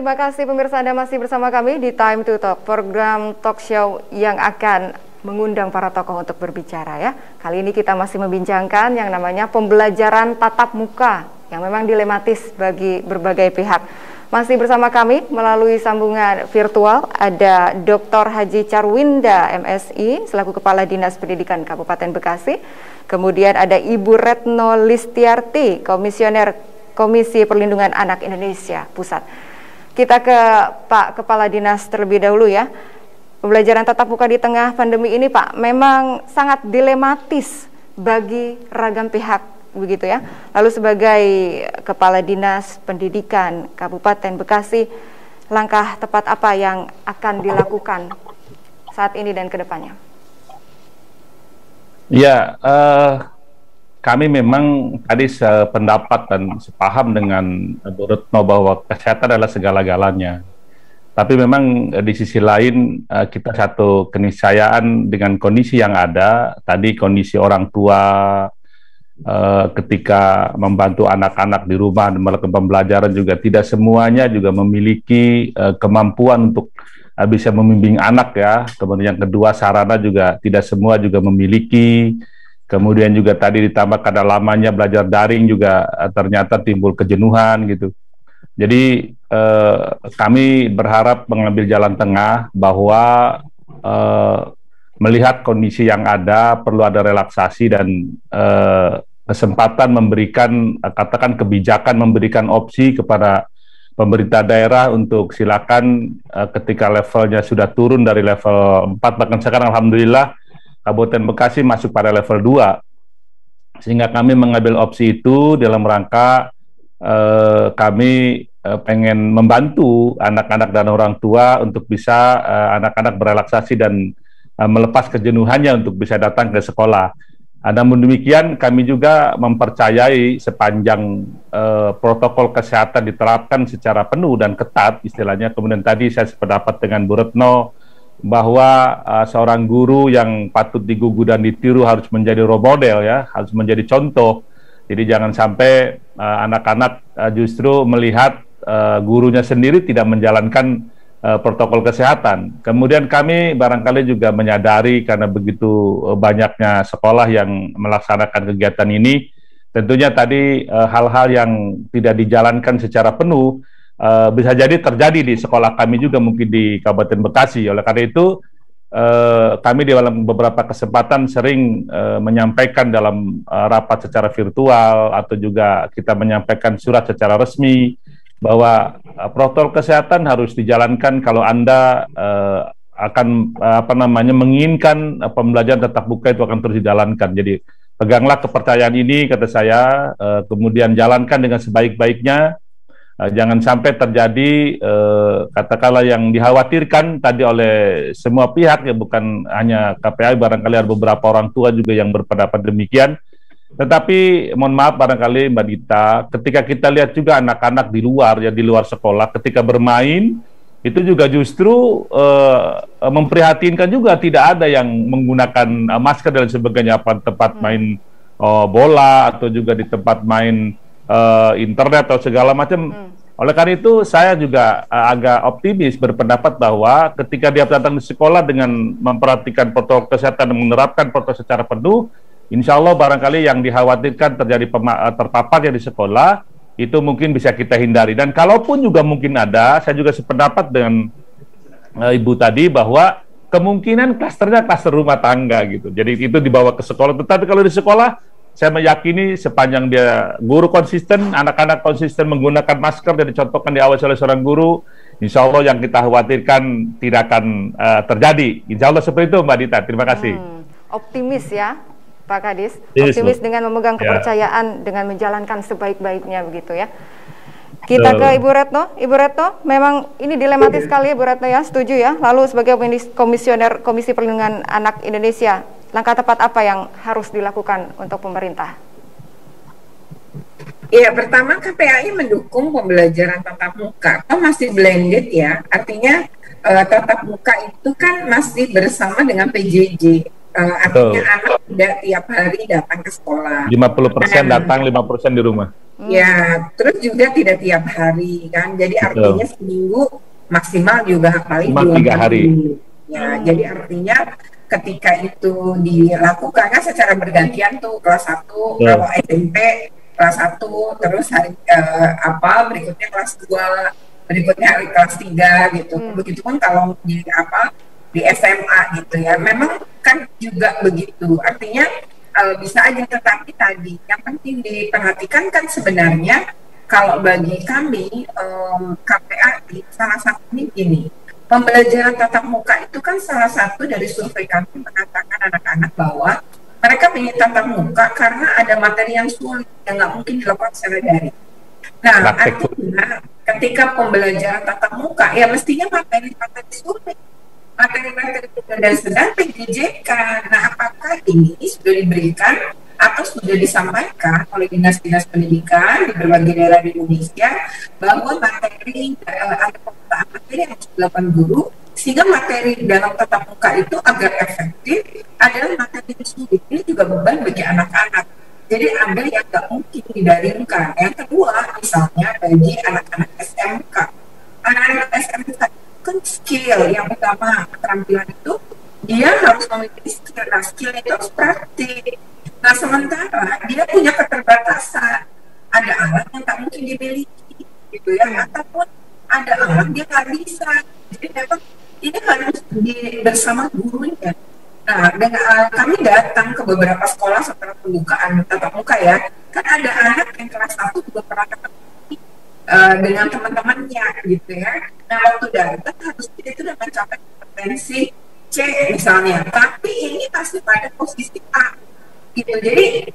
terima kasih pemirsa, Anda masih bersama kami di Time to Talk, program talk show yang akan mengundang para tokoh untuk berbicara ya. Kali ini kita masih membincangkan yang namanya pembelajaran tatap muka yang memang dilematis bagi berbagai pihak. Masih bersama kami melalui sambungan virtual ada Dr. Haji Charwinda MSI selaku Kepala Dinas Pendidikan Kabupaten Bekasi. Kemudian ada Ibu Retno Listiarti, Komisioner Komisi Perlindungan Anak Indonesia Pusat. Kita ke Pak Kepala Dinas terlebih dahulu ya. Pembelajaran tatap muka di tengah pandemi ini Pak memang sangat dilematis bagi ragam pihak begitu ya. Lalu sebagai Kepala Dinas Pendidikan Kabupaten Bekasi, langkah tepat apa yang akan dilakukan saat ini dan ke depannya? Ya, kami memang tadi sependapat dan sepaham dengan Bu Retno bahwa kesehatan adalah segala-galanya. Tapi memang di sisi lain kita satu keniscayaan dengan kondisi yang ada. Tadi kondisi orang tua ketika membantu anak-anak di rumah dan melakukan pembelajaran juga tidak semuanya juga memiliki kemampuan untuk bisa membimbing anak ya. Kemudian yang kedua sarana juga tidak semua juga memiliki. Kemudian juga tadi ditambah karena lamanya belajar daring juga ternyata timbul kejenuhan gitu. Jadi kami berharap mengambil jalan tengah bahwa melihat kondisi yang ada perlu ada relaksasi dan kesempatan memberikan katakan kebijakan memberikan opsi kepada pemerintah daerah untuk silakan ketika levelnya sudah turun dari level 4 bahkan sekarang alhamdulillah Kabupaten Bekasi masuk pada level 2, sehingga kami mengambil opsi itu dalam rangka kami pengen membantu anak-anak dan orang tua untuk bisa anak-anak berelaksasi dan melepas kejenuhannya untuk bisa datang ke sekolah. Namun demikian kami juga mempercayai sepanjang protokol kesehatan diterapkan secara penuh dan ketat istilahnya. Kemudian tadi saya sependapat dengan Bu Retno bahwa seorang guru yang patut digugu dan ditiru harus menjadi role model ya, harus menjadi contoh. Jadi jangan sampai anak-anak justru melihat gurunya sendiri tidak menjalankan protokol kesehatan. Kemudian kami barangkali juga menyadari karena begitu banyaknya sekolah yang melaksanakan kegiatan ini, tentunya tadi hal-hal yang tidak dijalankan secara penuh bisa jadi terjadi di sekolah kami juga mungkin di Kabupaten Bekasi. Oleh karena itu kami di dalam beberapa kesempatan sering menyampaikan dalam rapat secara virtual atau juga kita menyampaikan surat secara resmi bahwa protokol kesehatan harus dijalankan kalau Anda akan menginginkan pembelajaran tatap muka itu akan terus dijalankan. Jadi peganglah kepercayaan ini kata saya, kemudian jalankan dengan sebaik-baiknya. Jangan sampai terjadi katakanlah yang dikhawatirkan tadi oleh semua pihak ya, bukan hanya KPI, barangkali ada beberapa orang tua juga yang berpendapat demikian. Tetapi mohon maaf barangkali Mbak Dita, ketika kita lihat juga anak-anak di luar ya, di luar sekolah ketika bermain itu juga justru memprihatinkan juga, tidak ada yang menggunakan masker dan sebagainya, apa tempat main bola atau juga di tempat main internet atau segala macam. Oleh karena itu saya juga agak optimis berpendapat bahwa ketika dia datang di sekolah dengan memperhatikan protokol kesehatan dan menerapkan protokol secara penuh, insya Allah barangkali yang dikhawatirkan terjadi terpaparnya di sekolah itu mungkin bisa kita hindari. Dan kalaupun juga mungkin ada, saya juga sependapat dengan Ibu tadi bahwa kemungkinan klasternya klaster rumah tangga gitu. Jadi itu dibawa ke sekolah. Tetapi kalau di sekolah saya meyakini sepanjang dia guru konsisten, anak-anak konsisten menggunakan masker dan dicontohkan diawasi oleh seorang guru, insya Allah yang kita khawatirkan tidak akan terjadi. Insya Allah seperti itu Mbak Dita. Terima kasih. Optimis ya Pak Kadis, optimis dengan memegang kepercayaan dengan menjalankan sebaik-baiknya begitu ya. Kita ke Ibu Retno. Ibu Retno, memang ini dilematis sekali ya Bu Retno ya, setuju ya. Lalu sebagai komisioner Komisi Perlindungan Anak Indonesia, langkah tepat apa yang harus dilakukan untuk pemerintah? Ya, pertama KPAI mendukung pembelajaran tatap muka. Masih blended ya, artinya tatap muka itu kan masih bersama dengan PJJ. Artinya anak tidak tiap hari datang ke sekolah. 50% datang, 50% di rumah. Ya, terus juga tidak tiap hari kan. Jadi artinya seminggu maksimal juga paling 3 hari. Ya, jadi artinya ketika itu dilakukan kan secara bergantian tuh kelas 1 kalau SMP kelas 1 terus hari berikutnya kelas 2, berikutnya hari kelas 3 gitu. Begitupun kalau di SMA gitu ya. Memang kan juga begitu. Artinya bisa aja, tetapi tadi yang penting diperhatikan kan sebenarnya kalau bagi kami KPAI salah satunya gini, pembelajaran tatap muka itu kan salah satu dari survei kami mengatakan anak-anak bahwa mereka ingin tatap muka karena ada materi yang sulit yang nggak mungkin dilakukan secara daring. Nah, artinya ketika pembelajaran tatap muka ya mestinya materi-materi sulit, materi-materi dan sedang PJJK. Nah, apakah ini sudah diberikan atau sudah disampaikan oleh dinas-dinas pendidikan di berbagai daerah di Indonesia bahwa materi ada pemetaan materi yang harus dilakukan guru sehingga materi dalam tatap muka itu agar efektif adalah materi sulit. Ini juga beban bagi anak-anak. Jadi ada yang nggak mungkin didaringkan. Yang kedua, misalnya bagi anak-anak SMK. Anak-anak SMK kan skill yang utama, keterampilan itu dia harus memiliki skill. Nah, skill itu harus praktik. Nah, sementara dia punya keterbatasan. Ada alat yang tak mungkin dimiliki, gitu ya, ataupun ada alat dia nggak bisa. Jadi memang ini harus bersama gurunya. Nah, kami datang ke beberapa sekolah setelah pembukaan tatap muka ya, kan ada anak yang kelas 1 juga pernah ketemu dengan teman-temannya gitu ya. Nah, waktu datang harus dia itu udah mencapai kompetensi C misalnya, tapi ini masih pada posisi A gitu. Jadi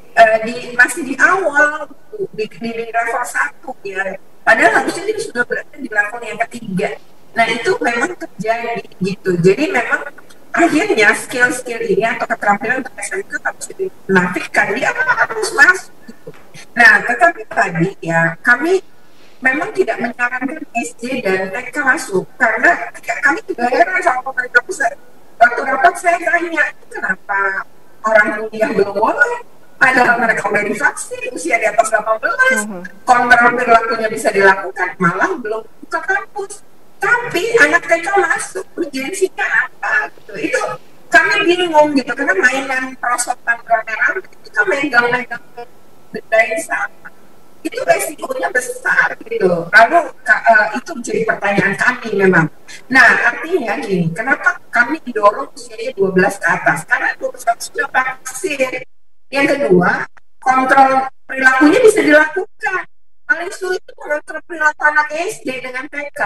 masih di awal di level 1 ya. Padahal harusnya dia sudah berada di level yang ketiga. Nah, itu memang terjadi gitu. Jadi memang akhirnya skill-skill ini atau keterampilan untuk SMK harus dinafikan, dia harus masuk gitu. Nah, tetapi tadi ya kami memang tidak menyarankan SD dan TK masuk karena kami juga heran sama pemerintah pusat. Waktu rapat saya tanya, kenapa orang kuliah belum boleh? Padahal mereka udah divaksin, usia di atas 18, kontrol perilakunya bisa dilakukan, malah belum buka kampus. Tapi anak TK masuk, urgensinya apa gitu. Itu kami bingung gitu, karena mainan perosotan rame-rame itu kan megang-megang benda yang sama. Itu resikonya besar gitu. Lalu itu menjadi pertanyaan kami memang. Nah, artinya gini, kenapa kami didorong usianya 12 ke atas? Karena 12 sudah vaksin. Yang kedua, kontrol perilakunya bisa dilakukan. Paling sulit itu mengontrol perilaku anak SD dengan TK.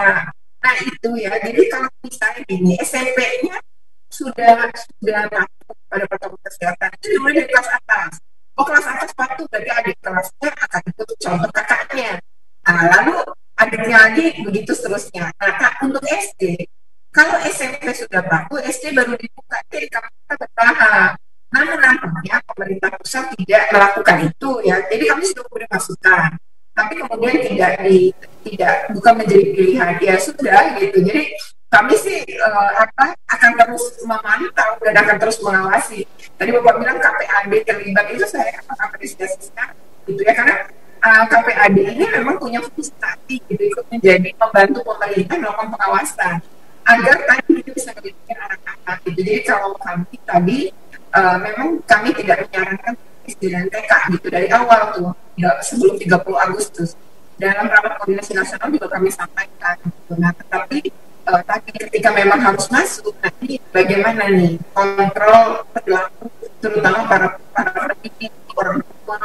Nah, itu ya. Jadi kalau misalnya gini, SMP-nya sudah masuk pada protokol kesehatan, itu dimulai dari kelas atas. Oh, kelas atas patuh, berarti adik kelasnya akan ikut contoh kakaknya. Nah, lalu adiknya lagi begitu seterusnya. Nah, untuk SD, kalau SMP sudah patuh, SD baru dibuka, jadi kita bertahap. Namun nampaknya pemerintah pusat tidak melakukan itu ya. Jadi kami sudah memberi masukan, tapi kemudian bukan menjadi pilihan, ya sudah gitu. Jadi kami sih akan terus memantau dan akan terus mengawasi. Tadi Bapak bilang KPAD terlibat, itu saya apresiasi gitu ya, karena KPAD ini memang punya fungsi tadi gitu, ikut menjadi membantu pemerintah melakukan pengawasan agar tadi itu bisa melibatkan anak-anak gitu. Jadi kalau kami tadi memang kami tidak menyarankan SD dan TK gitu dari awal tuh sebelum 30 Agustus. Dalam rapat koordinasi nasional juga kami sampaikan gitu. Nah, tetapi tadi ketika memang harus masuk, nanti bagaimana nih kontrol perilaku terutama para pendidik, orang tua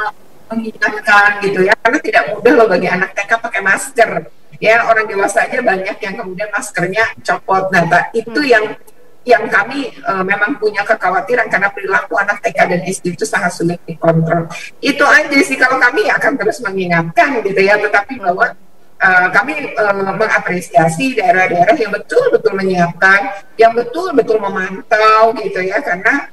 mengingatkan gitu ya, karena tidak mudah loh bagi anak TK pakai masker ya, orang dewasa aja banyak yang kemudian maskernya copot. Nah, itu yang kami memang punya kekhawatiran karena perilaku anak TK dan SD itu sangat sulit dikontrol. Itu aja sih, kalau kami akan terus mengingatkan gitu ya, tetapi bahwa kami mengapresiasi daerah-daerah yang betul-betul menyiapkan, yang betul-betul memantau gitu ya, karena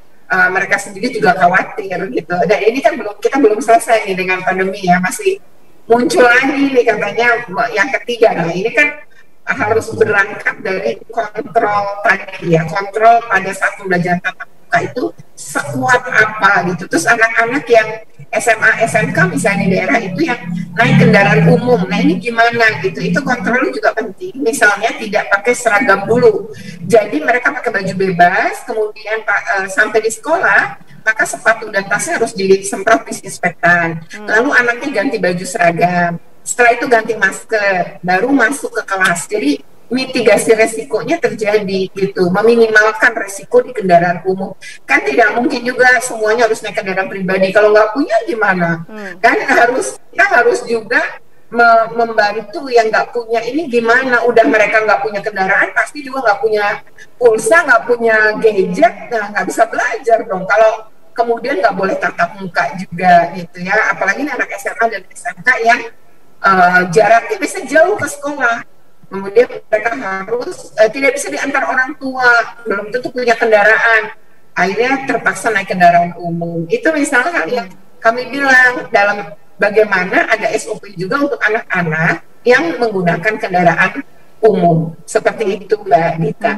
mereka sendiri juga khawatir gitu. Dan ini kan kita belum selesai nih dengan pandemi ya, masih muncul lagi nih katanya yang ketiga. Nah, ini kan harus berangkat dari kontrol tadi ya, kontrol pada saat pembelajaran tatap muka itu sekuat apa gitu. Terus anak-anak yang SMA, SMK misalnya di daerah itu yang naik kendaraan umum. Nah ini gimana gitu? Itu kontrol juga penting. Misalnya tidak pakai seragam dulu. Jadi mereka pakai baju bebas, kemudian sampai di sekolah, maka sepatu dan tasnya harus disemprot disinfektan. Lalu anaknya ganti baju seragam. Setelah itu ganti masker, baru masuk ke kelas. Jadi mitigasi resikonya terjadi gitu, meminimalkan resiko di kendaraan umum. Kan tidak mungkin juga semuanya harus naik kendaraan pribadi. Kalau nggak punya gimana? Kan kita harus juga membantu yang nggak punya ini gimana. Udah mereka nggak punya kendaraan, pasti juga nggak punya pulsa, nggak punya gadget, nah nggak bisa belajar dong. Kalau kemudian nggak boleh tatap muka juga gitu ya. Apalagi anak SMA dan SMK yang jaraknya bisa jauh ke sekolah. Kemudian mereka harus tidak bisa diantar orang tua, belum tentu punya kendaraan, akhirnya terpaksa naik kendaraan umum. Itu misalnya yang kami bilang dalam bagaimana ada SOP juga untuk anak-anak yang menggunakan kendaraan umum. Seperti itu Mbak Dita.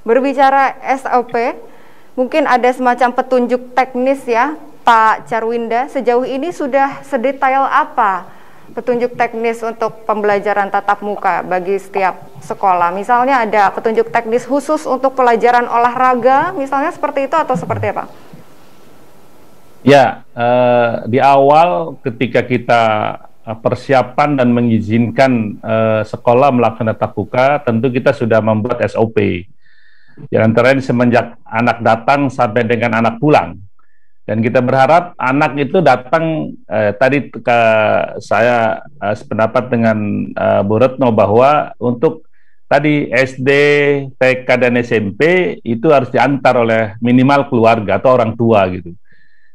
Berbicara SOP, mungkin ada semacam petunjuk teknis ya Pak Carwinda, sejauh ini sudah sedetail apa petunjuk teknis untuk pembelajaran tatap muka bagi setiap sekolah? Misalnya ada petunjuk teknis khusus untuk pelajaran olahraga, misalnya seperti itu atau seperti apa? Ya, di awal ketika kita persiapan dan mengizinkan sekolah melakukan tatap muka, tentu kita sudah membuat SOP. Di antaranya semenjak anak datang sampai dengan anak pulang. Dan kita berharap anak itu datang, tadi saya sependapat dengan Bu Retno bahwa untuk tadi SD, TK, dan SMP itu harus diantar oleh minimal keluarga atau orang tua gitu.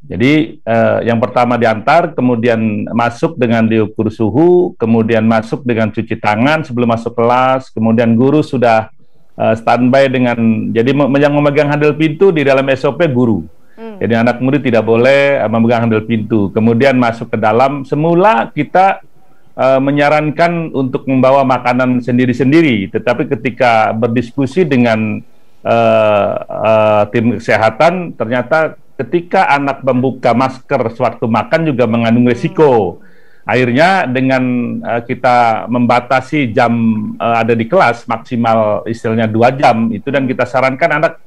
Jadi yang pertama diantar, kemudian masuk dengan diukur suhu, kemudian masuk dengan cuci tangan sebelum masuk kelas, kemudian guru sudah standby dengan, jadi yang memegang handle pintu di dalam SOP guru. Jadi anak murid tidak boleh memegang handle pintu. Kemudian masuk ke dalam, semula kita menyarankan untuk membawa makanan sendiri-sendiri. Tetapi ketika berdiskusi dengan tim kesehatan, ternyata ketika anak membuka masker sewaktu makan juga mengandung risiko. Akhirnya dengan kita membatasi jam ada di kelas maksimal istilahnya 2 jam itu, dan kita sarankan anak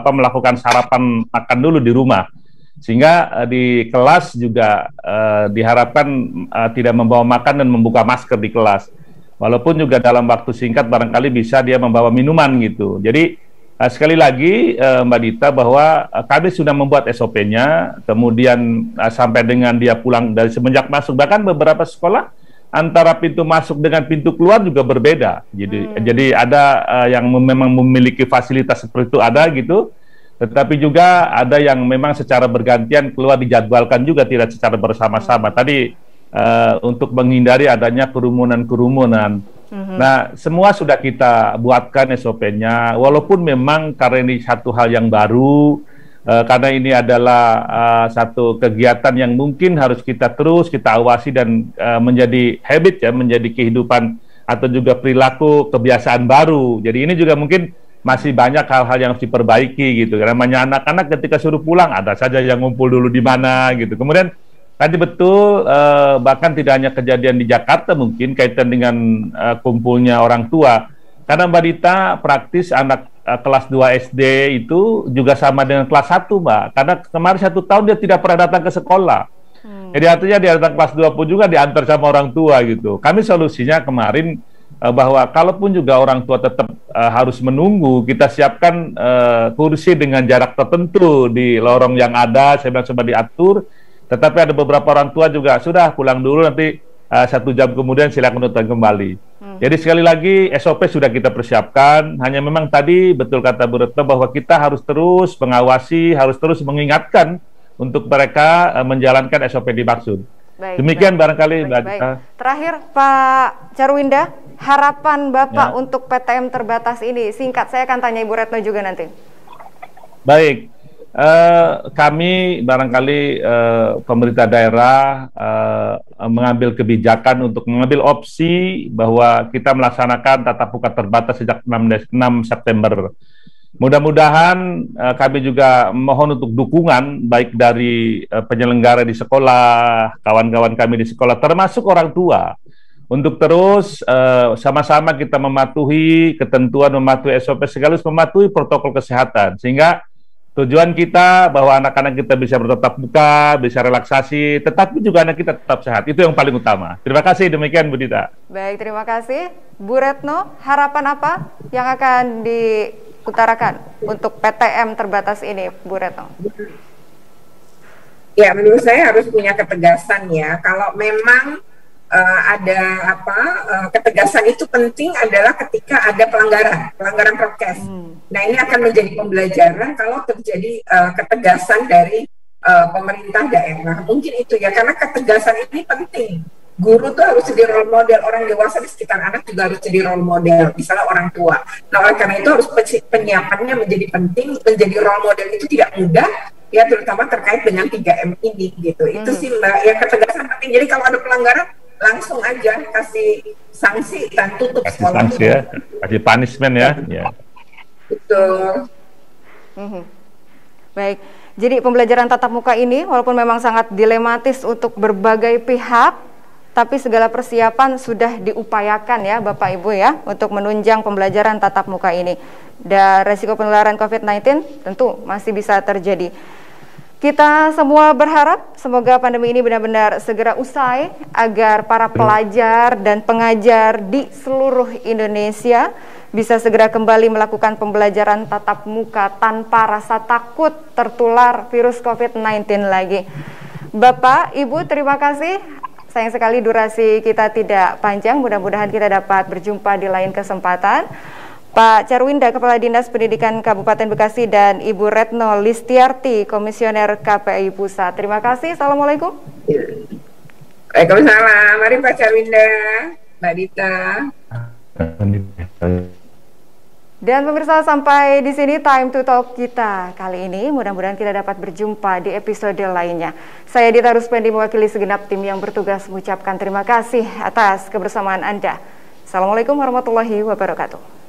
melakukan sarapan makan dulu di rumah, sehingga di kelas juga diharapkan tidak membawa makan dan membuka masker di kelas, walaupun juga dalam waktu singkat barangkali bisa dia membawa minuman gitu. Jadi sekali lagi Mbak Dita, bahwa kami sudah membuat SOP-nya, kemudian sampai dengan dia pulang dari semenjak masuk, bahkan beberapa sekolah antara pintu masuk dengan pintu keluar juga berbeda. Jadi ada yang memang memiliki fasilitas seperti itu, ada gitu, tetapi juga ada yang memang secara bergantian keluar, dijadwalkan juga tidak secara bersama-sama. Tadi untuk menghindari adanya kerumunan-kerumunan. Nah, semua sudah kita buatkan SOP-nya, walaupun memang karena ini satu hal yang baru, karena ini adalah satu kegiatan yang mungkin harus kita terus kita awasi dan menjadi habit ya, menjadi kehidupan atau juga perilaku kebiasaan baru. Jadi ini juga mungkin masih banyak hal-hal yang harus diperbaiki gitu. Namanya anak-anak ketika suruh pulang ada saja yang ngumpul dulu di mana gitu. Kemudian tadi betul, bahkan tidak hanya kejadian di Jakarta, mungkin kaitan dengan kumpulnya orang tua. Karena Mbak Dita, praktis anak kelas 2 SD itu juga sama dengan kelas 1, Mbak. Karena kemarin 1 tahun dia tidak pernah datang ke sekolah. Jadi artinya dia datang kelas 2 pun juga diantar sama orang tua gitu. Kami solusinya kemarin bahwa kalaupun juga orang tua tetap harus menunggu, kita siapkan kursi dengan jarak tertentu di lorong yang ada, saya bilang coba diatur. Tetapi ada beberapa orang tua juga sudah pulang dulu, nanti 1 jam kemudian silakan datang kembali. Jadi sekali lagi SOP sudah kita persiapkan, hanya memang tadi betul kata Bu Retno bahwa kita harus terus mengawasi, harus terus mengingatkan untuk mereka menjalankan SOP dimaksud. Demikian barangkali Mbak Dita. Terakhir Pak Carwinda, harapan Bapak untuk PTM terbatas ini, singkat, saya akan tanya Ibu Retno juga nanti. Baik. Kami barangkali pemerintah daerah mengambil kebijakan untuk mengambil opsi bahwa kita melaksanakan tatap muka terbatas sejak 6 September. Mudah-mudahan kami juga mohon untuk dukungan baik dari penyelenggara di sekolah, kawan-kawan kami di sekolah, termasuk orang tua, untuk terus sama-sama kita mematuhi ketentuan, mematuhi SOP, sekaligus mematuhi protokol kesehatan, sehingga tujuan kita bahwa anak-anak kita bisa bertatap muka, bisa relaksasi, tetapi juga anak kita tetap sehat. Itu yang paling utama. Terima kasih, demikian Bu Dita. Baik, terima kasih. Bu Retno, harapan apa yang akan diutarakan untuk PTM terbatas ini, Bu Retno? Ya, menurut saya harus punya ketegasan ya. Kalau memang ada ketegasan itu penting adalah ketika ada pelanggaran prokes. Nah, ini akan menjadi pembelajaran kalau terjadi ketegasan dari pemerintah daerah. Mungkin itu ya, karena ketegasan ini penting. Guru tuh harus jadi role model, orang dewasa di sekitar anak juga harus jadi role model, misalnya orang tua. Nah, oleh karena itu harus penyiapannya menjadi penting, menjadi role model itu tidak mudah, ya terutama terkait dengan 3M ini gitu. Itu sih Mbak, ya ketegasan penting. Jadi kalau ada pelanggaran, langsung aja kasih sanksi dan tutup sekolah. Sanksi ya, kasih punishment ya. Ya. Betul. Baik, jadi pembelajaran tatap muka ini walaupun memang sangat dilematis untuk berbagai pihak, tapi segala persiapan sudah diupayakan ya Bapak Ibu ya untuk menunjang pembelajaran tatap muka ini. Dan resiko penularan COVID-19 tentu masih bisa terjadi. Kita semua berharap semoga pandemi ini benar-benar segera usai agar para pelajar dan pengajar di seluruh Indonesia bisa segera kembali melakukan pembelajaran tatap muka tanpa rasa takut tertular virus COVID-19 lagi. Bapak, Ibu, terima kasih. Sayang sekali durasi kita tidak panjang, mudah-mudahan kita dapat berjumpa di lain kesempatan. Pak Charwinda, Kepala Dinas Pendidikan Kabupaten Bekasi, dan Ibu Retno Listiarti, Komisioner KPI Pusat. Terima kasih. Assalamualaikum. Waalaikumsalam. Mari Pak Charwinda, Mbak Dita. Dan pemirsa, sampai di sini Time to Talk kita kali ini. Mudah-mudahan kita dapat berjumpa di episode lainnya. Saya Dita Ruspendi mewakili segenap tim yang bertugas mengucapkan terima kasih atas kebersamaan Anda. Assalamualaikum warahmatullahi wabarakatuh.